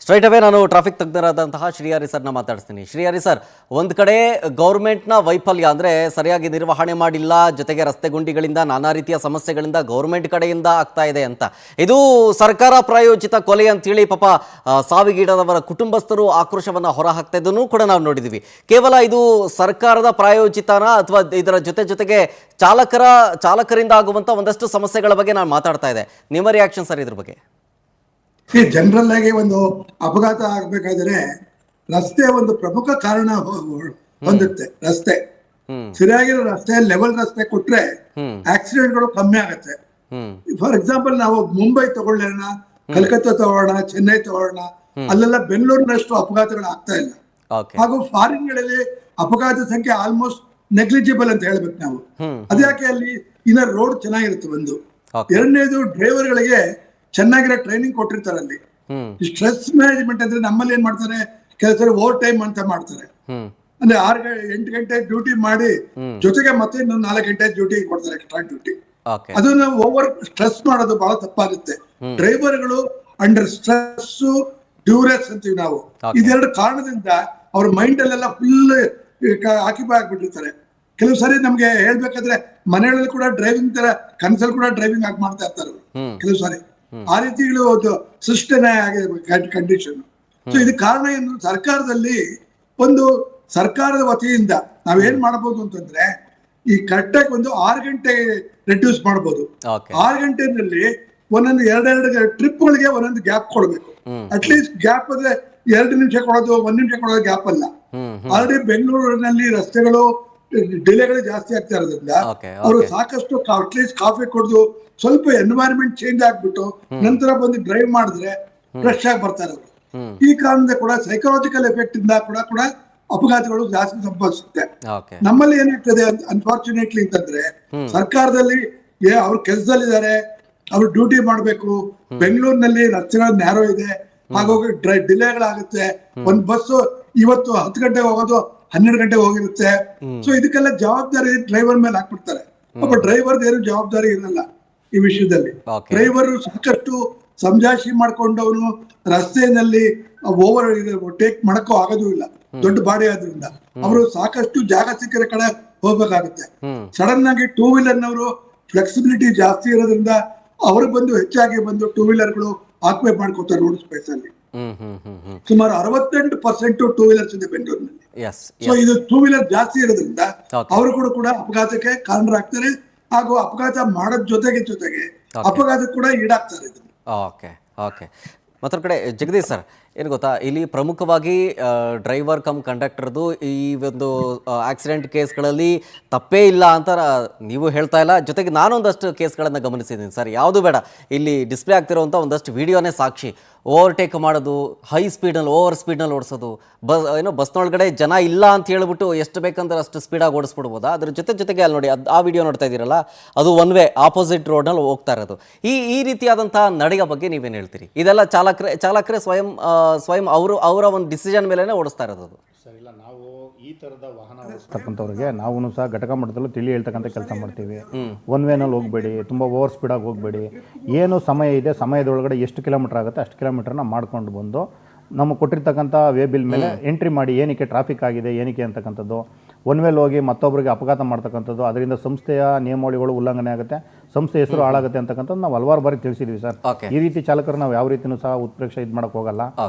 Straight away ನಾನು traffic ತಜ್ಞರಾದಂತಹ Srihari ಸರ್ನ ಮಾತಾಡ್ತೀನಿ. ಶ್ರೀಹರಿ ಸರ್, ಒಂದು ಕಡೆ ಗೌರ್ಮೆಂಟ್ನ ವೈಫಲ್ಯ ಅಂದರೆ ಸರಿಯಾಗಿ ನಿರ್ವಹಣೆ ಮಾಡಿಲ್ಲ, ಜೊತೆಗೆ ರಸ್ತೆ ಗುಂಡಿಗಳಿಂದ ನಾನಾ ರೀತಿಯ ಸಮಸ್ಯೆಗಳಿಂದ ಗೌರ್ಮೆಂಟ್ ಕಡೆಯಿಂದ ಆಗ್ತಾ ಇದೆ ಅಂತ. ಇದು ಸರ್ಕಾರ ಪ್ರಾಯೋಜಿತ ಕೊಲೆ ಅಂತೇಳಿ ಪಾಪ ಸಾವಿಗೀಡಾದವರ ಕುಟುಂಬಸ್ಥರು ಆಕ್ರೋಶವನ್ನು ಹೊರಹಾಕ್ತಾ ಇದ್ದನ್ನು ಕೂಡ ನಾವು ನೋಡಿದ್ದೀವಿ. ಕೇವಲ ಇದು ಸರ್ಕಾರದ ಪ್ರಾಯೋಜಿತನ ಅಥವಾ ಇದರ ಜೊತೆಗೆ ಚಾಲಕರಿಂದ ಆಗುವಂಥ ಒಂದಷ್ಟು ಸಮಸ್ಯೆಗಳ ಬಗ್ಗೆ ನಾನು ಮಾತಾಡ್ತಾ ಇದ್ದೆ. ನಿಮ್ಮ ರಿಯಾಕ್ಷನ್ ಸರ್ ಇದ್ರ ಬಗ್ಗೆ? ಜನರಲ್ ಆಗಿ ಒಂದು ಅಪಘಾತ ಆಗ್ಬೇಕಾದ್ರೆ ರಸ್ತೆ ಒಂದು ಪ್ರಮುಖ ಕಾರಣ ಹೊಂದುತ್ತೆ. ರಸ್ತೆ ಸರಿಯಾಗಿರೋ ರಸ್ತೆ, ಲೆವೆಲ್ ರಸ್ತೆ ಕೊಟ್ರೆ ಆಕ್ಸಿಡೆಂಟ್ಗಳು ಕಮ್ಮಿ ಆಗತ್ತೆ. ಫಾರ್ ಎಕ್ಸಾಂಪಲ್ ನಾವು ಮುಂಬೈ ತಗೊಳ್ಳೋಣ, ಕಲ್ಕತ್ತಾ ತಗೊಳ್ಳೋಣ, ಚೆನ್ನೈ ತಗೊಳ್ಳೋಣ, ಅಲ್ಲೆಲ್ಲ ಬೆಂಗಳೂರಿನಷ್ಟು ಅಪಘಾತಗಳು ಆಗ್ತಾ ಇಲ್ಲ. ಹಾಗೂ ಫಾರಿನ್ ಗಳಲ್ಲಿ ಅಪಘಾತ ಸಂಖ್ಯೆ ಆಲ್ಮೋಸ್ಟ್ ನೆಗ್ಲಿಜಿಬಲ್ ಅಂತ ಹೇಳ್ಬೇಕು ನಾವು. ಅದ್ಯಾಕೆ ಅಲ್ಲಿ ಇನ್ನ ರೋಡ್ ಚೆನ್ನಾಗಿರುತ್ತೆ ಒಂದು. ಎರಡನೇದು, ಡ್ರೈವರ್ಗಳಿಗೆ ಚೆನ್ನಾಗಿರೋ ಟ್ರೈನಿಂಗ್ ಕೊಟ್ಟಿರ್ತಾರೆ. ಅಲ್ಲಿ ಸ್ಟ್ರೆಸ್ ಮ್ಯಾನೇಜ್ಮೆಂಟ್ ಅಂದ್ರೆ ನಮ್ಮಲ್ಲಿ ಏನ್ ಮಾಡ್ತಾರೆ, ಕೆಲಸ ಓವರ್ ಟೈಮ್ ಅಂತ ಮಾಡ್ತಾರೆ. ಅಂದ್ರೆ 8 ಗಂಟೆ ಡ್ಯೂಟಿ ಮಾಡಿ ಜೊತೆಗೆ ಮತ್ತೆ ಇನ್ನೊಂದು 4 ಗಂಟೆ ಡ್ಯೂಟಿ ಕೊಡ್ತಾರೆ, ಎಕ್ಸ್ಟ್ರಾ ಡ್ಯೂಟಿ. ಅದನ್ನ ಓವರ್ ಸ್ಟ್ರೆಸ್ ಮಾಡೋದು ಬಹಳ ತಪ್ಪಾಗುತ್ತೆ. ಡ್ರೈವರ್ಗಳು ಅಂಡರ್ ಸ್ಟ್ರೆಸ್, ಡ್ಯೂರೆಸ್ ಅಂತೀವಿ ನಾವು. ಇದೆರಡು ಕಾರಣದಿಂದ ಅವ್ರ ಮೈಂಡ್ ಅಲ್ಲೆಲ್ಲ ಫುಲ್ ಆಕ್ಯುಪೈ ಆಗ್ಬಿಟ್ಟಿರ್ತಾರೆ. ಕೆಲವು ಸಾರಿ ನಮ್ಗೆ ಹೇಳ್ಬೇಕಾದ್ರೆ ಮನೆಗಳಲ್ಲಿ ಕೂಡ ಡ್ರೈವಿಂಗ್ ತರ ಕನ್ಸಲ್ ಕೂಡ ಡ್ರೈವಿಂಗ್ ಆಗಿ ಮಾಡ್ತಾ ಇರ್ತಾರೆ ಕೆಲವು ಸಾರಿ. ಆ ರೀತಿಗಳು ಒಂದು ಸೃಷ್ಟನೆ ಆಗಿದೆ ಕಂಡೀಷನ್. ಸೊ ಇದಕ್ಕೆ ಕಾರಣ ಏನು, ಸರ್ಕಾರದಲ್ಲಿ ಒಂದು ಸರ್ಕಾರದ ವತಿಯಿಂದ ನಾವೇನ್ ಮಾಡಬಹುದು ಅಂತಂದ್ರೆ, ಈ ಕರೆಕ್ಟಾಗಿ ಒಂದು 6 ಗಂಟೆ ರೆಡ್ಯೂಸ್ ಮಾಡಬಹುದು. 6 ಗಂಟೆನಲ್ಲಿ ಒಂದೊಂದು 2 ಟ್ರಿಪ್ಗಳಿಗೆ ಒಂದೊಂದು ಗ್ಯಾಪ್ ಕೊಡಬೇಕು. ಅಟ್ಲೀಸ್ಟ್ ಗ್ಯಾಪ್ ಅಂದ್ರೆ 2 ನಿಮಿಷ ಕೊಡೋದು, 1 ನಿಮಿಷ ಕೊಡೋದು ಗ್ಯಾಪ್ ಅಲ್ಲ. ಆಲ್ರೆಡಿ ಬೆಂಗಳೂರಿನಲ್ಲಿ ರಸ್ತೆಗಳು ಡಿಲೇಗಳು ಜಾಸ್ತಿ ಆಗ್ತಾ ಇರೋದ್ರಿಂದ ಅವರು ಸಾಕಷ್ಟು ಅಟ್ಲೀಸ್ಟ್ ಕಾಫಿ ಕುಡಿದು ಸ್ವಲ್ಪ ಎನ್ವೈರನ್ಮೆಂಟ್ ಚೇಂಜ್ ಆಗ್ಬಿಟ್ಟು ನಂತರ ಬಂದು ಡ್ರೈವ್ ಮಾಡಿದ್ರೆ ಫ್ರೆಶ್ ಆಗಿ ಬರ್ತಾರೆ ಅವರು. ಈ ಕಾರಣದಿಂದ ಕೂಡ ಸೈಕಲಾಜಿಕಲ್ ಎಫೆಕ್ಟ್ ಇಂದ ಕೂಡ ಅಪಘಾತಗಳು ಜಾಸ್ತಿ ಸಂಭವಿಸುತ್ತೆ. ನಮ್ಮಲ್ಲಿ ಏನಾಗ್ತದೆ ಅನ್ಫಾರ್ಚುನೇಟ್ಲಿ ಅಂತಂದ್ರೆ, ಸರ್ಕಾರದಲ್ಲಿ ಅವ್ರ ಕೆಲಸದಲ್ಲಿದ್ದಾರೆ, ಅವ್ರು ಡ್ಯೂಟಿ ಮಾಡ್ಬೇಕು. ಬೆಂಗಳೂರಿನಲ್ಲಿ ರಸ್ತೆಗಳು ನ್ಯಾರೋ ಇದೆ, ಹಾಗಾಗಿ ಡಿಲೇಗಳಾಗುತ್ತೆ. ಒಂದ್ ಬಸ್ ಇವತ್ತು 10 ಗಂಟೆಗೆ ಹೋಗೋದು 12 ಗಂಟೆಗೆ ಹೋಗಿರುತ್ತೆ. ಸೊ ಇದಕ್ಕೆಲ್ಲ ಜವಾಬ್ದಾರಿ ಡ್ರೈವರ್ ಮೇಲೆ ಹಾಕ್ಬಿಡ್ತಾರೆ. ಒಬ್ಬ ಡ್ರೈವರ್ ಏನು ಜವಾಬ್ದಾರಿ ಇರಲ್ಲ ಈ ವಿಷಯದಲ್ಲಿ. ಡ್ರೈವರ್ ಸಾಕಷ್ಟು ಸಮಜಾಯಿಷಿ ಮಾಡ್ಕೊಂಡವನು ರಸ್ತೆಯಲ್ಲಿ ಓವರ್ ಟೇಕ್ ಮಾಡಕ್ಕೂ ಆಗೋದು ಇಲ್ಲ, ದೊಡ್ಡ ಬಾಡಿ ಆದ್ರಿಂದ. ಅವರು ಸಾಕಷ್ಟು ಜಾಗ ಸಿಕ್ಕಿರೋ ಕಡೆ ಹೋಗ್ಬೇಕಾಗುತ್ತೆ. ಸಡನ್ ಆಗಿ 2 ವೀಲರ್ನವರು ಫ್ಲೆಕ್ಸಿಬಿಲಿಟಿ ಜಾಸ್ತಿ ಇರೋದ್ರಿಂದ ಅವ್ರಿಗೆ ಬಂದು ಹೆಚ್ಚಾಗಿ ಬಂದು 2 ವೀಲರ್ಗಳು ಆಕ್ಯುಪೈ ಮಾಡ್ಕೋತಾರೆ ರೋಡ್ ಸ್ಪೇಸ್ ಅಲ್ಲಿ. ಸುಮಾರು 68% 2 ವೀಲರ್ಸ್ ಇದೆ ಬೆಂಗಳೂರಿನಲ್ಲಿ. ಸೊ ಇದು 2 ವೀಲರ್ ಜಾಸ್ತಿ ಇರೋದ್ರಿಂದ ಅವರು ಕೂಡ ಅಪಘಾತಕ್ಕೆ ಕಾರಣರಾಗ್ತಾರೆ. ಹಾಗೂ ಅಪಘಾತ ಮಾಡೋದ್ ಜೊತೆಗೆ ಅಪಘಾತ ಕೂಡ ಈಡಾಗ್ತಾರೆ. ಮತ್ತೊಂದು ಕಡೆ ಜಗದೀಶ್ ಸರ್, ಏನು ಗೊತ್ತಾ, ಇಲ್ಲಿ ಪ್ರಮುಖವಾಗಿ ಡ್ರೈವರ್ ಕಮ್ ಕಂಡಕ್ಟರ್ದು ಈ ಒಂದು ಆಕ್ಸಿಡೆಂಟ್ ಕೇಸ್ಗಳಲ್ಲಿ ತಪ್ಪೇ ಇಲ್ಲ ಅಂತ ನೀವು ಹೇಳ್ತಾ ಇಲ್ಲ. ಜೊತೆಗೆ ನಾನೊಂದಷ್ಟು ಕೇಸ್ಗಳನ್ನು ಗಮನಿಸಿದ್ದೀನಿ ಸರ್. ಯಾವುದು ಬೇಡ, ಇಲ್ಲಿ ಡಿಸ್ಪ್ಲೇ ಆಗ್ತಿರೋಂಥ ಒಂದಷ್ಟು ವಿಡಿಯೋನೇ ಸಾಕ್ಷಿ. ಓವರ್ಟೇಕ್ ಮಾಡೋದು, ಹೈ ಸ್ಪೀಡ್ನಲ್ಲಿ ಓವರ್ ಸ್ಪೀಡ್ನಲ್ಲಿ ಓಡಿಸೋದು, ಬಸ್ನೊಳಗಡೆ ಜನ ಇಲ್ಲ ಅಂತ ಹೇಳ್ಬಿಟ್ಟು ಎಷ್ಟು ಬೇಕಂದ್ರೆ ಅಷ್ಟು ಸ್ಪೀಡಾಗಿ ಓಡಿಸ್ಬಿಡ್ಬೋದಾ. ಅದ್ರ ಜೊತೆಗೆ ಅಲ್ಲಿ ನೋಡಿ, ಆ ವಿಡಿಯೋ ನೋಡ್ತಾ ಇದ್ದೀರಲ್ಲ, ಅದು ಒನ್ ವೇ ಆಪೋಸಿಟ್ ರೋಡ್ನಲ್ಲಿ ಹೋಗ್ತಾ ಇರೋದು. ಈ ರೀತಿಯಾದಂಥ ನಡೆಯ ಬಗ್ಗೆ ನೀವೇನು ಹೇಳ್ತೀರಿ? ಇದೆಲ್ಲ ಚಾಲಕರೇ ಸ್ವಯಂ ಅವರ ಒಂದು ಡಿಸಿಷನ್ ಮೇಲೇ ಓಡಿಸ್ತಾ ಇರೋದು. ಸರ್ ಇಲ್ಲ, ನಾವು ಈ ಥರದ ವಾಹನ ಓಡಿಸ್ತಕ್ಕಂಥವ್ರಿಗೆ ನಾವು ಸಹ ಘಟಕ ಮಟ್ಟದಲ್ಲೂ ತಿಳಿ ಹೇಳ್ತಕ್ಕಂಥ ಕೆಲಸ ಮಾಡ್ತೀವಿ. ಒನ್ ವೇನಲ್ಲಿ ಹೋಗಬೇಡಿ, ತುಂಬ ಓವರ್ ಸ್ಪೀಡಾಗಿ ಹೋಗಬೇಡಿ, ಏನು ಸಮಯ ಇದೆ ಸಮಯದೊಳಗಡೆ ಎಷ್ಟು ಕಿಲೋಮೀಟರ್ ಆಗುತ್ತೆ ಅಷ್ಟು ಕಿಲೋಮೀಟರ್ನ ಮಾಡ್ಕೊಂಡು ಬಂದು ನಮಗೆ ಕೊಟ್ಟಿರ್ತಕ್ಕಂಥ ವೇ ಬಿಲ್ ಮೇಲೆ ಎಂಟ್ರಿ ಮಾಡಿ ಏನಕ್ಕೆ ಟ್ರಾಫಿಕ್ ಆಗಿದೆ ಏನಕ್ಕೆ ಅಂತಕ್ಕಂಥದ್ದು. ಒನ್ ವೇಲ್ ಹೋಗಿ ಮತ್ತೊಬ್ಬರಿಗೆ ಅಪಘಾತ ಮಾಡ್ತಕ್ಕಂಥದ್ದು, ಅದರಿಂದ ಸಂಸ್ಥೆಯ ನಿಯಮಾವಳಿಗಳು ಉಲ್ಲಂಘನೆ ಆಗುತ್ತೆ, ಸಂಸ್ಥೆ ಹೆಸರು ಹಾಳಾಗುತ್ತೆ ಅಂತಕ್ಕಂಥದ್ದು ನಾವು ಹಲವಾರು ಬಾರಿ ತಿಳಿಸಿದ್ವಿ ಸರ್. ಈ ರೀತಿ ಚಾಲಕರು ನಾವು ಯಾವ ರೀತಿಯೂ ಸಹ ಉತ್ಪ್ರೇಕ್ಷೆ ಇದು ಮಾಡಕ್ ಹೋಗಲ್ಲ,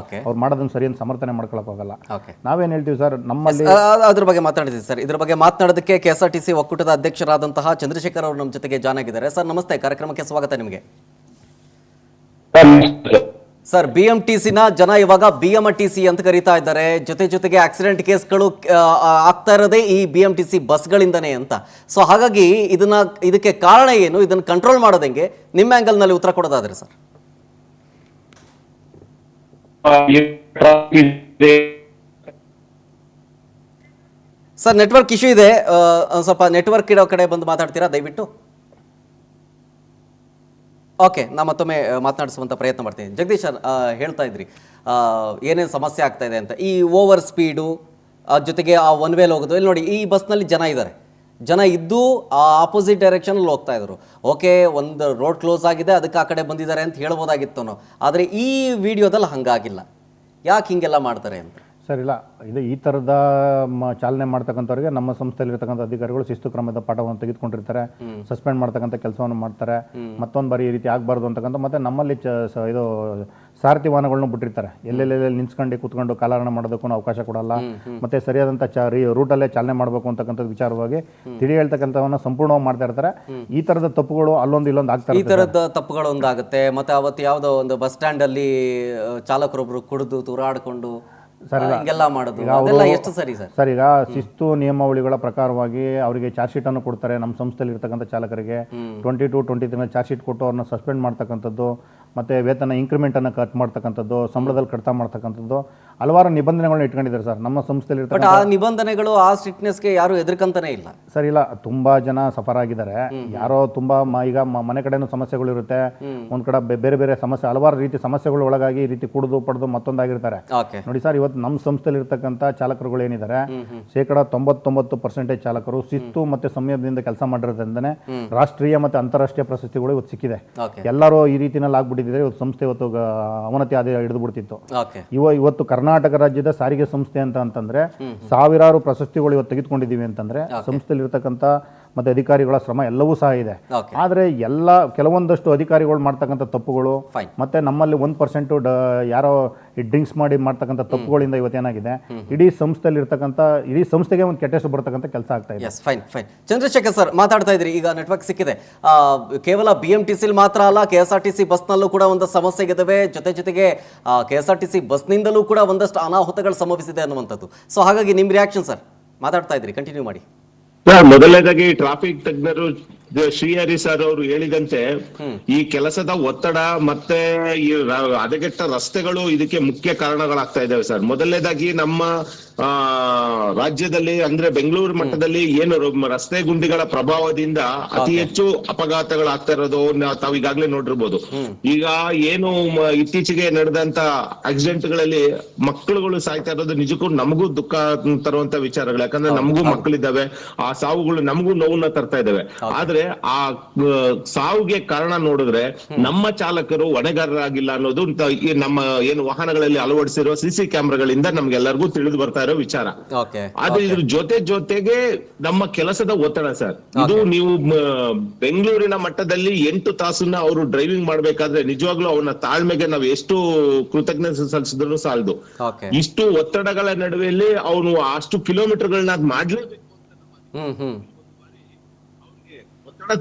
ಅವ್ರು ಮಾಡೋದನ್ನು ಸರಿಯಾಗಿ ಸಮರ್ಥನೆ ಮಾಡ್ಕೊಳಕ್ ಹೋಗಲ್ಲ. ನಾವೇನು ಹೇಳ್ತೀವಿ ಸರ್, ನಮ್ಮಲ್ಲಿ ಅದ್ರ ಬಗ್ಗೆ ಮಾತಾಡ್ತೀವಿ ಸರ್. ಇದ್ರ ಬಗ್ಗೆ ಮಾತನಾಡೋದಕ್ಕೆ KSRTC ಒಕ್ಕೂಟದ ಅಧ್ಯಕ್ಷರಾದಂತಹ ಚಂದ್ರಶೇಖರ್ ಅವರು ನಮ್ಮ ಜೊತೆಗೆ ಜಾಯ್ನ್ ಆಗಿದ್ದಾರೆ. ಸರ್ ನಮಸ್ತೆ, ಕಾರ್ಯಕ್ರಮಕ್ಕೆ ಸ್ವಾಗತ ನಿಮಗೆ. ಸರ್, BMTCನ ಜನ ಇವಾಗ BMTC ಅಂತ ಕರೀತಾ ಇದ್ದಾರೆ. ಜೊತೆಗೆ ಆಕ್ಸಿಡೆಂಟ್ ಕೇಸ್ಗಳು ಆಗ್ತಾ ಇರೋದೇ ಈ BMTC ಬಸ್ಗಳಿಂದನೇ ಅಂತ. ಸೊ ಹಾಗಾಗಿ ಇದಕ್ಕೆ ಕಾರಣ ಏನು, ಇದನ್ನು ಕಂಟ್ರೋಲ್ ಮಾಡೋದು ಹೆಂಗೆ, ನಿಮ್ಮ ಆಂಗಲ್ನಲ್ಲಿ ಉತ್ತರ ಕೊಡೋದಾದ್ರೆ ಸರ್? ಸರ್ ನೆಟ್ವರ್ಕ್ ಇಶ್ಯೂ ಇದೆ, ಸ್ವಲ್ಪ ನೆಟ್ವರ್ಕ್ ಇರೋ ಕಡೆ ಬಂದು ಮಾತಾಡ್ತೀರಾ ದಯವಿಟ್ಟು? ಓಕೆ, ನಾ ಮತ್ತೊಮ್ಮೆ ಮಾತನಾಡಿಸುವಂಥ ಪ್ರಯತ್ನ ಮಾಡ್ತೀನಿ. ಜಗದೀಶ್ ಹೇಳ್ತಾ ಇದ್ರಿ ಏನೇನು ಸಮಸ್ಯೆ ಆಗ್ತಾ ಇದೆ ಅಂತ. ಈ ಓವರ್ ಸ್ಪೀಡು ಜೊತೆಗೆ ಆ ಒನ್ ವೇಲ್ ಹೋಗೋದು. ಇಲ್ಲಿ ನೋಡಿ, ಈ ಬಸ್ನಲ್ಲಿ ಜನ ಇದ್ದಾರೆ, ಜನ ಇದ್ದು ಆ ಆಪೋಸಿಟ್ ಡೈರೆಕ್ಷನಲ್ಲಿ ಹೋಗ್ತಾ ಇದ್ರು. ಓಕೆ, ಒಂದು ರೋಡ್ ಕ್ಲೋಸ್ ಆಗಿದೆ ಅದಕ್ಕೆ ಆ ಕಡೆ ಬಂದಿದ್ದಾರೆ ಅಂತ ಹೇಳ್ಬೋದಾಗಿತ್ತು. ಆದರೆ ಈ ವಿಡಿಯೋದಲ್ಲಿ ಹಂಗಾಗಿಲ್ಲ. ಯಾಕೆ ಹಿಂಗೆಲ್ಲ ಮಾಡ್ತಾರೆ ಅಂತ? ಸರ್ ಇಲ್ಲ, ಇದು ಈ ಥರದ ಚಾಲನೆ ಮಾಡ್ತಕ್ಕಂಥವ್ರಿಗೆ ನಮ್ಮ ಸಂಸ್ಥೆಯಲ್ಲಿರ್ತಕ್ಕಂಥ ಅಧಿಕಾರಿಗಳು ಶಿಸ್ತು ಕ್ರಮದ ಪಾಠವನ್ನು ತೆಗೆದುಕೊಂಡಿರ್ತಾರೆ, ಸಸ್ಪೆಂಡ್ ಮಾಡ್ತಕ್ಕಂಥ ಕೆಲಸವನ್ನು ಮಾಡ್ತಾರೆ. ಮತ್ತೊಂದು ಬಾರಿ ಈ ರೀತಿ ಆಗಬಾರ್ದು ಅಂತಕ್ಕಂಥ ಮತ್ತು ನಮ್ಮಲ್ಲಿ ಇದು ಸಾರಥಿ ವಾಹನಗಳನ್ನು ಬಿಟ್ಟಿರ್ತಾರೆ, ಎಲ್ಲೆಲ್ಲೆಲ್ಲಿ ನಿಲ್ಸ್ಕೊಂಡು ಕೂತ್ಕೊಂಡು ಕಾಲಹರಣ ಮಾಡೋದಕ್ಕೂ ಅವಕಾಶ ಕೊಡಲ್ಲ. ಮತ್ತು ಸರಿಯಾದಂಥ ರೂಟಲ್ಲೇ ಚಾಲನೆ ಮಾಡಬೇಕು ಅಂತಕ್ಕಂಥ ವಿಚಾರವಾಗಿ ತಿಳಿ ಹೇಳ್ತಕ್ಕಂಥವನ್ನ ಸಂಪೂರ್ಣವಾಗಿ ಮಾಡ್ತಾ ಇರ್ತಾರೆ. ಈ ಥರದ ತಪ್ಪುಗಳು ಅಲ್ಲೊಂದು ಇಲ್ಲೊಂದು ಆಗ್ತಾರೆ. ಈ ಥರದ ತಪ್ಪುಗಳು ಒಂದಾಗುತ್ತೆ. ಮತ್ತು ಅವತ್ತು ಯಾವುದೋ ಒಂದು ಬಸ್ ಸ್ಟ್ಯಾಂಡಲ್ಲಿ ಚಾಲಕರೊಬ್ಬರು ಕುಡಿದು ತೂರಾಡಿಕೊಂಡು ಹಿಂಗೆಲ್ಲ ಮಾಡೋದು, ಅದೆಲ್ಲ ಎಷ್ಟು ಸರಿ ಸರ್? ಸರ್, ಈಗ ಶಿಸ್ತು ನಿಯಮಾವಳಿಗಳ ಪ್ರಕಾರವಾಗಿ ಅವರಿಗೆ ಚಾರ್ಜ್ ಶೀಟ್ ಅನ್ನು ಕೊಡ್ತಾರೆ. ನಮ್ಮ ಸಂಸ್ಥೆಯಲ್ಲಿ ಇರ್ತಕ್ಕಂಥ ಚಾಲಕರಿಗೆ 22, 23 ಚಾರ್ಜ್ ಶೀಟ್ ಕೊಟ್ಟು ಅವ್ರನ್ನ ಸಸ್ಪೆಂಡ್ ಮಾಡ್ತಕ್ಕಂಥದ್ದು, ಮತ್ತು ವೇತನ ಇಂಕ್ರಿಮೆಂಟನ್ನು ಕಟ್ ಮಾಡ್ತಕ್ಕಂಥದ್ದು, ಸಂಬಳದಲ್ಲಿ ಕಡಿತ ಮಾಡ್ತಕ್ಕಂಥದ್ದು, ಹಲವಾರು ನಿಬಂಧನೆಗಳನ್ನ ಇಟ್ಕೊಂಡಿದ್ದಾರೆ ಸರ್ ನಮ್ಮ ಸಂಸ್ಥೆಯಲ್ಲಿ. ಬಟ್ ಆ ನಿಬಂಧನೆಗಳು, ಆ ಸ್ಟ್ರಿಕ್ಟ್ನೆಸ್ಗೆ ಯಾರು ಎದುರ್ಕಂತಾನೆ ಇಲ್ಲ ಸರ್. ಇಲ್ಲ, ತುಂಬಾ ಜನ ಸಫರ್ ಆಗಿದ್ದಾರೆ. ಯಾರೋ ತುಂಬಾ ಈಗ ಮನೆ ಕಡೆನೂ ಸಮಸ್ಯೆಗಳಿರುತ್ತೆ, ಒಂದ್ ಕಡೆ ಬೇರೆ ಬೇರೆ ಸಮಸ್ಯೆ, ಹಲವಾರು ರೀತಿ ಸಮಸ್ಯೆಗಳು ಒಳಗಾಗಿ ಈ ರೀತಿ ಕುಡಿದು ಪಡೆದು ಮತ್ತೊಂದಾಗಿರ್ತಾರೆ. ನೋಡಿ ಸರ್, ಇವತ್ತು ನಮ್ಮ ಸಂಸ್ಥೆಯಲ್ಲಿ ಇರ್ತಕ್ಕಂಥ ಚಾಲಕರುಗಳು ಏನಿದ್ದಾರೆ, 99% ಚಾಲಕರು ಶಿಸ್ತು ಮತ್ತೆ ಸಂಯಮದಿಂದ ಕೆಲಸ ಮಾಡಿರೋದ್ರಿಂದನೇ ರಾಷ್ಟ್ರೀಯ ಮತ್ತೆ ಅಂತಾರಾಷ್ಟ್ರೀಯ ಪ್ರಶಸ್ತಿಗಳು ಇವತ್ತು ಸಿಕ್ಕಿದೆ. ಎಲ್ಲರೂ ಈ ರೀತಿನಲ್ಲಿ ಆಗ್ಬಿಟ್ಟಿದ್ರೆ ಇವತ್ತು ಸಂಸ್ಥೆ ಇವತ್ತು ಅವನತಿ ಆದ ಹಿಡಿದು ಬಿಡ್ತಿತ್ತು. ಇವತ್ತು ಕರ್ನಾಟಕ ರಾಜ್ಯದ ಸಾರಿಗೆ ಸಂಸ್ಥೆ ಅಂತಂದ್ರೆ ಸಾವಿರಾರು ಪ್ರಶಸ್ತಿಗಳು ಇವತ್ತು ತೆಗೆದುಕೊಂಡಿದ್ದೀವಿ ಅಂತಂದ್ರೆ ಸಂಸ್ಥೆಯಲ್ಲಿ ಇರ್ತಕ್ಕಂಥ ಮತ್ತೆ ಅಧಿಕಾರಿಗಳ ಶ್ರಮ ಎಲ್ಲವೂ ಸಹ ಇದೆ. ಆದ್ರೆ ಕೆಲವೊಂದಷ್ಟು ಅಧಿಕಾರಿಗಳು ಮಾಡ್ತಕ್ಕಂಥ ತಪ್ಪುಗಳು ಮತ್ತೆ ನಮ್ಮಲ್ಲಿ 1% ಯಾರೋ ಡ್ರಿಂಕ್ಸ್ ಮಾಡಿ ಮಾಡ್ತಕ್ಕಂಥ ತಪ್ಪುಗಳಿಂದ ಇವತ್ತೇನಾಗಿದೆ ಇಡೀ ಸಂಸ್ಥೆಯಲ್ಲಿ ಇರ್ತಕ್ಕಂಥ ಇಡೀ ಸಂಸ್ಥೆಗೆ ಒಂದು ಕೆಟ್ಟ ಹೆಸರು ಬರ್ತಕ್ಕಂಥ ಕೆಲಸ ಆಗ್ತಾ ಇದೆ. ಫೈನ್. ಚಂದ್ರಶೇಖರ್ ಸರ್ ಮಾತಾಡ್ತಾ ಇದ್ರಿ, ಈಗ ನೆಟ್ವರ್ಕ್ ಸಿಕ್ಕಿದೆ. ಕೇವಲ BMTC ಮಾತ್ರ ಅಲ್ಲ, KSRTC ಬಸ್ನಲ್ಲೂ ಕೂಡ ಒಂದಷ್ಟು ಸಮಸ್ಯೆಗಳಿವೆ. ಜೊತೆಗೆ KSRTC ಬಸ್ನಿಂದಲೂ ಕೂಡ ಒಂದಷ್ಟು ಅನಾಹುತಗಳು ಸಂಭವಿಸಿದೆ ಅನ್ನುವಂಥದ್ದು. ಸೊ ಹಾಗಾಗಿ ನಿಮ್ಮ ರಿಯಾಕ್ಷನ್ ಸರ್, ಮಾತಾಡ್ತಾ ಇದ್ರಿ, ಕಂಟಿನ್ಯೂ ಮಾಡಿ. ಮೊದಲನೇದಾಗಿ ಟ್ರಾಫಿಕ್ ತಜ್ಞರು ಶ್ರೀಹರಿ ಸರ್ ಅವರು ಹೇಳಿದಂತೆ ಈ ಕೆಲಸದ ಒತ್ತಡ ಮತ್ತೆ ಈ ಹದಗೆಟ್ಟ ರಸ್ತೆಗಳು ಇದಕ್ಕೆ ಮುಖ್ಯ ಕಾರಣಗಳಾಗ್ತಾ ಇದ್ದಾವೆ ಸರ್. ಮೊದಲನೇದಾಗಿ ನಮ್ಮ ರಾಜ್ಯದಲ್ಲಿ ಅಂದ್ರೆ ಬೆಂಗಳೂರು ಮಟ್ಟದಲ್ಲಿ ಏನು ರಸ್ತೆ ಗುಂಡಿಗಳ ಪ್ರಭಾವದಿಂದ ಅತಿ ಹೆಚ್ಚು ಅಪಘಾತಗಳಾಗ್ತಾ ಇರೋದು ತಾವು ಈಗಾಗಲೇ ನೋಡಿರ್ಬೋದು. ಈಗ ಏನು ಇತ್ತೀಚೆಗೆ ನಡೆದಂತ ಆಕ್ಸಿಡೆಂಟ್ಗಳಲ್ಲಿ ಮಕ್ಕಳುಗಳು ಸಾಯ್ತಾ ಇರೋದು ನಿಜಕ್ಕೂ ನಮಗೂ ದುಃಖ ತರುವಂತ ವಿಚಾರಗಳು. ಯಾಕಂದ್ರೆ ನಮಗೂ ಮಕ್ಕಳಿದ್ದಾವೆ, ಆ ಸಾವುಗಳು ನಮಗೂ ನೋವನ್ನ ತರ್ತಾ ಇದ್ದಾವೆ. ಆದ್ರೆ ಆ ಸಾವಿಗೆ ಕಾರಣ ನೋಡಿದ್ರೆ ನಮ್ಮ ಚಾಲಕರು ಹೊಣೆಗಾರರಾಗಿಲ್ಲ ಅನ್ನೋದು ನಮ್ಮ ಏನು ವಾಹನಗಳಲ್ಲಿ ಅಳವಡಿಸಿರುವ CC ಕ್ಯಾಮೆರಾಗಳಿಂದ ನಮ್ಗೆಲ್ಲರಿಗೂ ತಿಳಿದು ಬರ್ತಾ ಇರೋ ವಿಚಾರ. ಆದ್ರೆ ಇದ್ರ ಜೊತೆಗೆ ನಮ್ಮ ಕೆಲಸದ ಒತ್ತಡ ಸರ್. ಇದು ನೀವು ಬೆಂಗಳೂರಿನ ಮಟ್ಟದಲ್ಲಿ 8 ತಾಸನ್ನ ಅವರು ಡ್ರೈವಿಂಗ್ ಮಾಡ್ಬೇಕಾದ್ರೆ ನಿಜವಾಗ್ಲೂ ಅವನ ತಾಳ್ಮೆಗೆ ನಾವು ಎಷ್ಟು ಕೃತಜ್ಞತೆ ಸಲ್ಲಿಸಿದ್ರು ಸಾಲದು. ಇಷ್ಟು ಒತ್ತಡಗಳ ನಡುವೆಯಲ್ಲಿ ಅವನು ಅಷ್ಟು ಕಿಲೋಮೀಟರ್ಗಳನ್ನ ಮಾಡ್ಲೇಬೇಕು.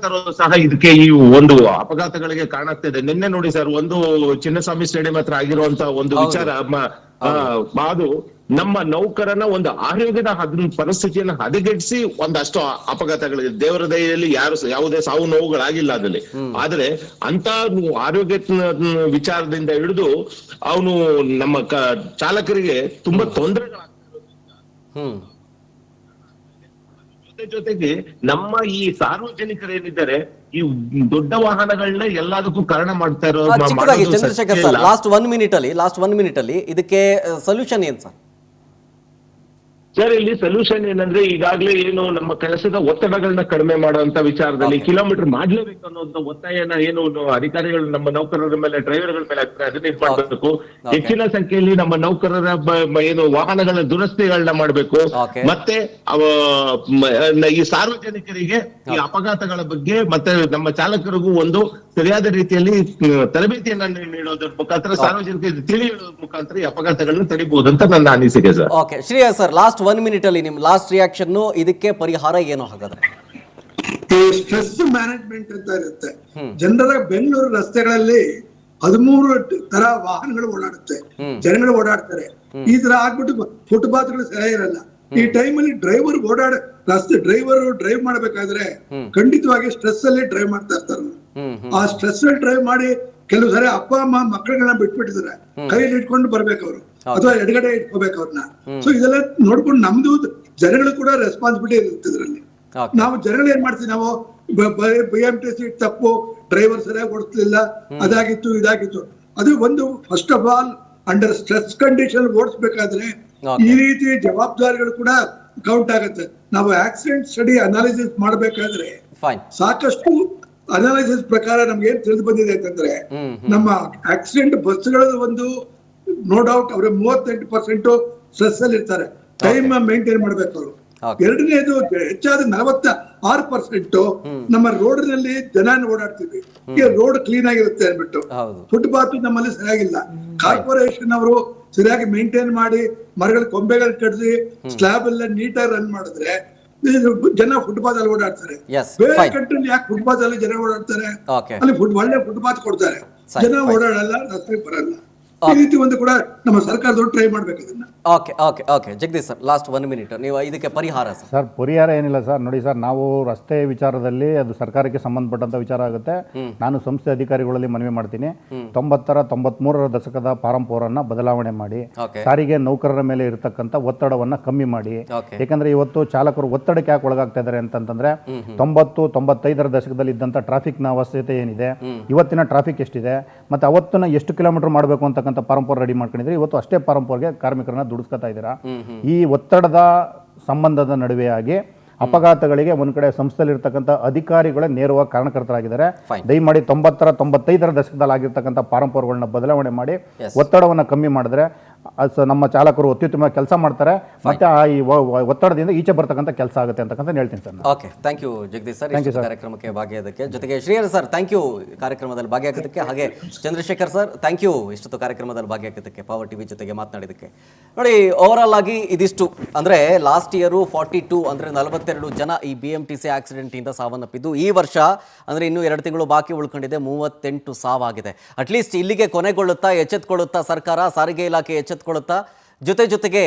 ತರೋದು ಸಹ ಇದಕ್ಕೆ ಈ ಒಂದು ಅಪಘಾತಗಳಿಗೆ ಕಾರಣ ಆಗ್ತಿದೆ. ನಿನ್ನೆ ನೋಡಿ ಸರ್, ಒಂದು ಚಿನ್ನಸ್ವಾಮಿ ಸ್ಟೇಡಿಯಂ ಹತ್ರ ಆಗಿರುವಂತ ಒಂದು ವಿಚಾರ, ಅದು ನಮ್ಮ ನೌಕರನ ಒಂದು ಆರೋಗ್ಯದ ಪರಿಸ್ಥಿತಿಯನ್ನು ಹದಗೆಡಿಸಿ ಒಂದಷ್ಟು ಅಪಘಾತಗಳಿದೆ. ದೇವರ ದಯೆಯಲ್ಲಿ ಯಾವುದೇ ಸಾವು ನೋವುಗಳಾಗಿಲ್ಲ ಅದ್ರಲ್ಲಿ. ಆದ್ರೆ ಅಂತ ಆರೋಗ್ಯ ವಿಚಾರದಿಂದ ಹಿಡಿದು ಅವನು ನಮ್ಮ ಚಾಲಕರಿಗೆ ತುಂಬಾ ತೊಂದರೆಗಳಾಗ್ತಿರೋದ್ರಿಂದ ಜೊತೆಗೆ ನಮ್ಮ ಈ ಸಾರ್ವಜನಿಕರೇನಿದ್ದಾರೆ ಈ ದೊಡ್ಡ ವಾಹನಗಳನ್ನ ಎಲ್ಲದಕ್ಕೂ ಕಾರಣ ಮಾಡ್ತಾ ಇರೋ. ಚಂದ್ರಶೇಖರ್ ಸರ್, ಲಾಸ್ಟ್ 1 ಮಿನಿಟ್ ಅಲ್ಲಿ ಇದಕ್ಕೆ ಸೊಲ್ಯೂಷನ್ ಏನ್ ಸರ್? ಸರ್, ಇಲ್ಲಿ ಸೊಲ್ಯೂಷನ್ ಏನಂದ್ರೆ ಈಗಾಗಲೇ ಏನು ನಮ್ಮ ಕೆಲಸದ ಒತ್ತಡಗಳನ್ನ ಕಡಿಮೆ ಮಾಡುವಂತ ವಿಚಾರದಲ್ಲಿ ಕಿಲೋಮೀಟರ್ ಮಾಡ್ಲೇಬೇಕು ಅನ್ನೋ ಒತ್ತಾಯನ ಏನು ಅಧಿಕಾರಿಗಳು ನಮ್ಮ ನೌಕರರ ಮೇಲೆ, ಡ್ರೈವರ್ಗಳ ಮೇಲೆ ಅದನ್ನ ಇದು ಮಾಡ್ಬೇಕು. ಹೆಚ್ಚಿನ ಸಂಖ್ಯೆಯಲ್ಲಿ ನಮ್ಮ ನೌಕರರ ಏನು ವಾಹನಗಳ ದುರಸ್ತಿಗಳನ್ನ ಮಾಡ್ಬೇಕು. ಮತ್ತೆ ಈ ಸಾರ್ವಜನಿಕರಿಗೆ ಈ ಅಪಘಾತಗಳ ಬಗ್ಗೆ ಮತ್ತೆ ನಮ್ಮ ಚಾಲಕರಿಗೂ ಒಂದು ಸರಿಯಾದ ರೀತಿಯಲ್ಲಿ ತರಬೇತಿಯನ್ನ ನೀಡೋದ್ರ ಮುಖಾಂತರ ಸಾರ್ವಜನಿಕರಿಗೆ ತಿಳಿ ಹೇಳೋದ್ರ ಮುಖಾಂತರ ಈ ಅಪಘಾತಗಳನ್ನ ತಡಿಬಹುದು ಅಂತ ನನ್ನ ಅನಿಸಿಕೆ sir. Okay, Shriya sir, last 1 minute ಅಲ್ಲಿ ನಿಮ್ ಲಾಸ್ಟ್ ರಿಯಾಕ್ಷನ್, ಇದಕ್ಕೆ ಪರಿಹಾರ ಏನು ಹಾಗಾದ್ರೆ? ಈ ಸ್ಟ್ರೆಸ್ ಮ್ಯಾನೇಜ್ಮೆಂಟ್ ಅಂತ ಇರುತ್ತೆ. ಜನರ ಬೆಂಗಳೂರು ರಸ್ತೆಗಳಲ್ಲಿ 13 ತರ ವಾಹನಗಳು ಓಡಾಡುತ್ತೆ, ಜನಗಳು ಓಡಾಡ್ತಾರೆ. ಈ ತರ ಆಗ್ಬಿಟ್ಟು ಫುಟ್ಪಾತ್ಗಳು ಸರಿಯಾಗಿರಲ್ಲ. ಈ ಟೈಮಲ್ಲಿ ಡ್ರೈವರ್ ಡ್ರೈವ್ ಮಾಡ್ಬೇಕಾದ್ರೆ ಖಂಡಿತವಾಗಿ ಸ್ಟ್ರೆಸ್ ಅಲ್ಲಿ ಡ್ರೈವ್ ಮಾಡ್ತಾ ಇರ್ತಾರೆ. ಆ ಸ್ಟ್ರೆಸ್ ಅಲ್ಲಿ ಡ್ರೈವ್ ಮಾಡಿ ಕೆಲವು ಸರಿ ಅಪ್ಪ ಅಮ್ಮ ಮಕ್ಕಳನ್ನ ಬಿಟ್ಬಿಟ್ಟಿದ್ದಾರೆ, ಕೈಯಲ್ಲಿ ಇಟ್ಕೊಂಡು ಬರ್ಬೇಕು ಅವರು, ಅಥವಾ ಎಡಗಡೆ ಇಟ್ಕೋಬೇಕು ಅವ್ರನ್ನ. ಸೊ ಇದೆಲ್ಲ ನೋಡ್ಕೊಂಡು ನಮ್ದು ಜನಗಳು ಕೂಡ ರೆಸ್ಪಾನ್ಸಿಬಿಲಿಟಿ ಇರುತ್ತೆ ಇದರಲ್ಲಿ. ನಾವು ಜನಗಳು ಏನ್ ಮಾಡ್ತೀವಿ, ನಾವು BMTC ತಪ್ಪು, ಡ್ರೈವರ್ ಸರಿಯಾಗಿ ಓಡಿಸ್ಲಿಲ್ಲ, ಅದಾಗಿತ್ತು ಇದಾಗಿತ್ತು. ಅದು ಒಂದು first of all under stress condition ಓಡಿಸ್ಬೇಕಾದ್ರೆ ಈ ರೀತಿ ಜವಾಬ್ದಾರಿಗಳು ಕೂಡ ಕೌಂಟ್ ಆಗುತ್ತೆ. ನಾವು ಆಕ್ಸಿಡೆಂಟ್ ಸ್ಟಡಿ ಅನಾಲಿಸಿಸ್ ಮಾಡಬೇಕಾದ್ರೆ ಸಾಕಷ್ಟು ಅನಾಲಿಸಿಸ್ ಪ್ರಕಾರ ನಮ್ಗೆ ಏನ್ ತಿಳಿದು ಬಂದಿದೆ ಅಂತಂದ್ರೆ, ನಮ್ಮ ಆಕ್ಸಿಡೆಂಟ್ ಬಸ್ಗಳ ಒಂದು ನೋ ಡೌಟ್ ಅವ್ರಿಗೆ 38% ಸ್ಟ್ರೆಸ್ ಅಲ್ಲಿ ಇರ್ತಾರೆ, ಟೈಮ್ ಮೇಂಟೈನ್ ಮಾಡ್ಬೇಕು ಅವರು. Okay. ಎರಡನೇದು ಹೆಚ್ಚಾದ 46% ನಮ್ಮ ರೋಡ್ ನಲ್ಲಿ ಜನ ಓಡಾಡ್ತೀವಿ, ರೋಡ್ ಕ್ಲೀನ್ ಆಗಿರುತ್ತೆ ಅಂದ್ಬಿಟ್ಟು. ಹೌದು. ಫುಟ್ಪಾತ್ ನಮ್ಮಲ್ಲಿ ಸರಿಯಾಗಿಲ್ಲ, ಕಾರ್ಪೊರೇಷನ್ ಅವರು ಸರಿಯಾಗಿ ಮೇಂಟೈನ್ ಮಾಡಿ ಮರಗಳ ಕೊಂಬೆಗಳು ಕಡಿಸಿ ಸ್ಲಾಬ್ ಎಲ್ಲ ನೀಟಾಗಿ ರನ್ ಮಾಡಿದ್ರೆ ಜನ ಫುಟ್ಪಾತ್ ಅಲ್ಲಿ ಓಡಾಡ್ತಾರೆ. Yes, ಬೇರೆ fine. ಕಂಟ್ರಿಲಿ ಯಾಕೆ ಫುಟ್ಪಾತ್ ಅಲ್ಲಿ ಜನ ಓಡಾಡ್ತಾರೆ? Okay. ಅಲ್ಲಿ ಒಳ್ಳೆ ಫುಟ್ಪಾತ್ ಕೊಡ್ತಾರೆ, Fine, ಜನ fine. ಓಡಾಡಲ್ಲ, ರಸ್ತೆ ಬರಲ್ಲ. ಈ ರೀತಿ ಒಂದು ಕೂಡ ನಮ್ಮ ಸರ್ಕಾರದವ್ರು ಟ್ರೈ ಮಾಡ್ಬೇಕು ಅದನ್ನ. Okay okay okay Jagadish sir, last 1 minute, ನೀವು ಇದಕ್ಕೆ ಪರಿಹಾರ ಸರ್. ಸರ್ ಪರಿಹಾರ ಏನಿಲ್ಲ ಸರ್. ನೋಡಿ ಸರ್, ನಾವು ರಸ್ತೆ ವಿಚಾರದಲ್ಲಿ ಅದು ಸರ್ಕಾರಕ್ಕೆ ಸಂಬಂಧಪಟ್ಟಂತ ವಿಚಾರ ಆಗುತ್ತೆ. ನಾನು ಸಂಸ್ಥೆ ಅಧಿಕಾರಿಗಳಲ್ಲಿ ಮನವಿ ಮಾಡ್ತೀನಿ, 93ರ ದಶಕದ ಪಾರಂಪೋರನ್ನ ಬದಲಾವಣೆ ಮಾಡಿ, Okay. ಸಾರಿಗೆ ನೌಕರರ ಮೇಲೆ ಇರತಕ್ಕಂಥ ಒತ್ತಡವನ್ನ ಕಮ್ಮಿ ಮಾಡಿ. Okay. ಯಾಕಂದ್ರೆ ಇವತ್ತು ಚಾಲಕರು ಒತ್ತಡಕ್ಕೆ ಯಾಕೆ ಒಳಗಾಗ್ತಾ ಇದ್ದಾರೆ ಅಂತಂದ್ರೆ 90-95ರ ದಶಕದಲ್ಲಿ ಇದ್ದಂಥ ಟ್ರಾಫಿಕ್ನ ಅವಶ್ಯಕತೆ ಏನಿದೆ, ಇವತ್ತಿನ ಟ್ರಾಫಿಕ್ ಎಷ್ಟಿದೆ, ಮತ್ತೆ ಅವತ್ತಿನ ಎಷ್ಟು ಕಿಲೋಮೀಟರ್ ಮಾಡಬೇಕು ಅಂತಕ್ಕಂಥ ಪಾರಂಪೋರ್ ರೆಡಿ ಮಾಡ್ಕೊಂಡಿದ್ರೆ ಇವತ್ತು ಅಷ್ಟೇ ಪಾರಂಪೋರ್ಗೆ ಕಾರ್ಮಿಕರನ್ನ ದುಡಿಸ್ಕೊತಾ ಇದ್ದೀರಾ. ಈ ಒತ್ತಡದ ಸಂಬಂಧದ ನಡುವೆಯಾಗಿ ಅಪಘಾತಗಳಿಗೆ ಒಂದ್ ಕಡೆ ಸಂಸ್ಥೆಯಲ್ಲಿರ್ತಕ್ಕಂಥ ಅಧಿಕಾರಿಗಳೇ ನೇರವಾಗಿ ಕಾರಣಕರ್ತರಾಗಿದ್ದಾರೆ. Fine. ದಯಮಾಡಿ 90-95ರ ದಶಕದಲ್ಲಿ ಆಗಿರ್ತಕ್ಕಂಥ ಪಾರಂಪೋರ್ಗಳನ್ನ ಬದಲಾವಣೆ ಮಾಡಿ Yes. ಒತ್ತಡವನ್ನು ಕಮ್ಮಿ ಮಾಡಿದ್ರೆ ನಮ್ಮ ಚಾಲಕರು ಅತ್ಯುತ್ತಮ ಕೆಲಸ ಮಾಡ್ತಾರೆ, ಮತ್ತೆ ಆ ಈ ಒತ್ತಡದಿಂದ ಈಚೆ ಬರ್ತಕ್ಕಂಥ ಕೆಲಸ ಆಗುತ್ತೆ ಅಂತಕ್ಕಂಥ ಹೇಳ್ತೀನಿ sir. Okay, thank you Jagadish sir, ಇಷ್ಟು ಕಾರ್ಯಕ್ರಮಕ್ಕೆ ಭಾಗಿಯಾದಕ್ಕೆ. ಜೊತೆಗೆ ಶ್ರೀಹರಿ ಸರ್, ಥ್ಯಾಂಕ್ ಯು ಕಾರ್ಯಕ್ರಮದಲ್ಲಿ ಭಾಗಿಯಾಗೋದಕ್ಕೆ. ಹಾಗೆ ಚಂದ್ರಶೇಖರ್ ಸರ್, ಥ್ಯಾಂಕ್ ಯು ಇಷ್ಟೊತ್ತು ಕಾರ್ಯಕ್ರಮದಲ್ಲಿ ಭಾಗಿಯಾಗೋದಕ್ಕೆ, ಪವರ್ ಟಿವಿ ಜೊತೆಗೆ ಮಾತನಾಡಿದ್ದಕ್ಕೆ. ನೋಡಿ, ಓವರ್ ಆಲ್ ಆಗಿ ಇದಿಷ್ಟು ಅಂದರೆ ಲಾಸ್ಟ್ ಇಯರು 42 ಅಂದರೆ 42 ಜನ ಈ BMTC ಆಕ್ಸಿಡೆಂಟಿಂದ ಸಾವನ್ನಪ್ಪಿದ್ದು. ಈ ವರ್ಷ ಅಂದರೆ ಇನ್ನೂ 2 ತಿಂಗಳು ಬಾಕಿ ಉಳ್ಕೊಂಡಿದೆ, 38 ಸಾವಾಗಿದೆ. ಅಟ್ಲೀಸ್ಟ್ ಇಲ್ಲಿಗೆ ಕೊನೆಗೊಳ್ಳುತ್ತಾ, ಎಚ್ಚೆತ್ಕೊಳ್ಳುತ್ತಾ ಸರ್ಕಾರ, ಸಾರಿಗೆ ಇಲಾಖೆ ಎಚ್ಚೆತ್ಕೊಳ್ಳುತ್ತಾ, ಜೊತೆಗೆ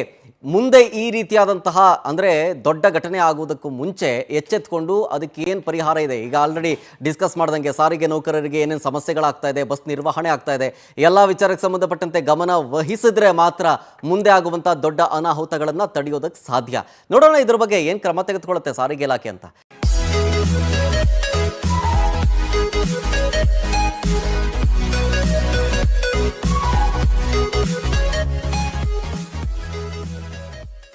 ಮುಂದೆ ಈ ರೀತಿಯಾದಂತಹ ಅಂದರೆ ದೊಡ್ಡ ಘಟನೆ ಆಗುವುದಕ್ಕೂ ಮುಂಚೆ ಎಚ್ಚೆತ್ಕೊಂಡು ಅದಕ್ಕೆ ಏನು ಪರಿಹಾರ ಇದೆ, ಈಗ ಆಲ್ರೆಡಿ ಡಿಸ್ಕಸ್ ಮಾಡ್ದಂಗೆ ಸಾರಿಗೆ ನೌಕರರಿಗೆ ಏನೇನು ಸಮಸ್ಯೆಗಳಾಗ್ತಾ ಇದೆ, ಬಸ್ ನಿರ್ವಹಣೆ ಆಗ್ತಾ ಇದೆ, ಎಲ್ಲ ವಿಚಾರಕ್ಕೆ ಸಂಬಂಧಪಟ್ಟಂತೆ ಗಮನ ವಹಿಸಿದ್ರೆ ಮಾತ್ರ ಮುಂದೆ ಆಗುವಂಥ ದೊಡ್ಡ ಅನಾಹುತಗಳನ್ನು ತಡೆಯೋದಕ್ಕೆ ಸಾಧ್ಯ. ನೋಡೋಣ ಇದ್ರ ಬಗ್ಗೆ ಏನು ಕ್ರಮ ತೆಗೆದುಕೊಳ್ಳುತ್ತೆ ಸಾರಿಗೆ ಇಲಾಖೆ ಅಂತ.